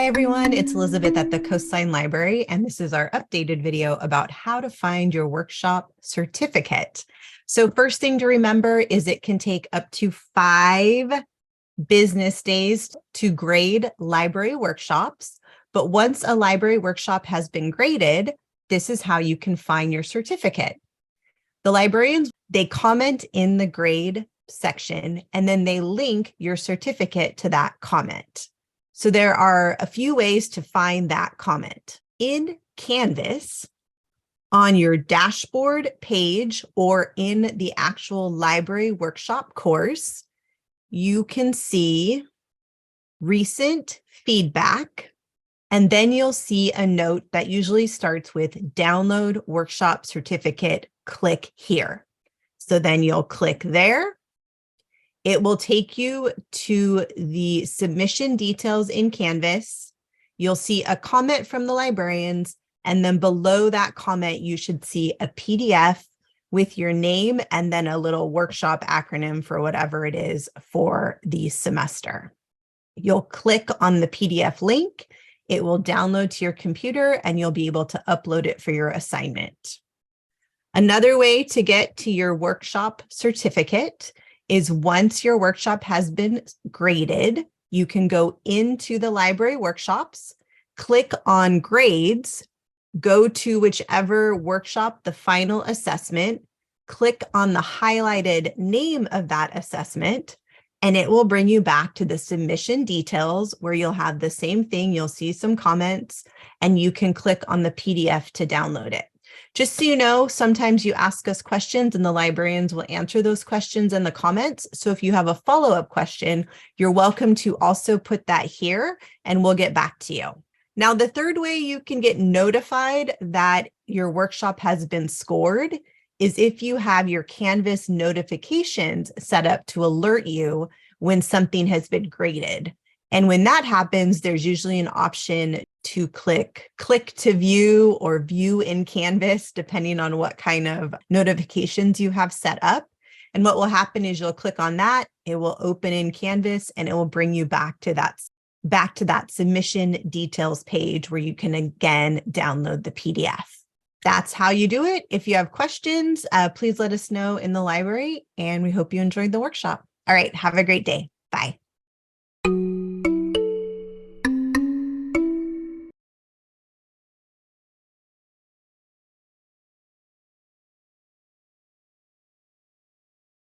Hi everyone, it's Elizabeth at the Coastline Library, and this is our updated video about how to find your workshop certificate. So first thing to remember is it can take up to 5 business days to grade library workshops. But once a library workshop has been graded, this is how you can find your certificate. The librarians, they comment in the grade section, and then they link your certificate to that comment. So there are a few ways to find that comment. In Canvas, on your dashboard page or in the actual library workshop course, you can see recent feedback, and then you'll see a note that usually starts with download workshop certificate, click here. So then you'll click there. It will take you to the submission details in Canvas. You'll see a comment from the librarians, and then below that comment, you should see a PDF with your name and then a little workshop acronym for whatever it is for the semester. You'll click on the PDF link. It will download to your computer, and you'll be able to upload it for your assignment. Another way to get to your workshop certificate is once your workshop has been graded, you can go into the library workshops, click on grades, go to whichever workshop, the final assessment, click on the highlighted name of that assessment, and it will bring you back to the submission details where you'll have the same thing. You'll see some comments, and you can click on the PDF to download it. Just so you know, sometimes you ask us questions and the librarians will answer those questions in the comments. So if you have a follow-up question, you're welcome to also put that here and we'll get back to you. Now, the third way you can get notified that your workshop has been scored is if you have your Canvas notifications set up to alert you when something has been graded. And when that happens, there's usually an option to click to view or view in Canvas, depending on what kind of notifications you have set up. And what will happen is you'll click on that, it will open in Canvas, and it will bring you back to that submission details page where you can again download the PDF. That's how you do it. If you have questions, please let us know in the library, and we hope you enjoyed the workshop. All right, have a great day. Bye.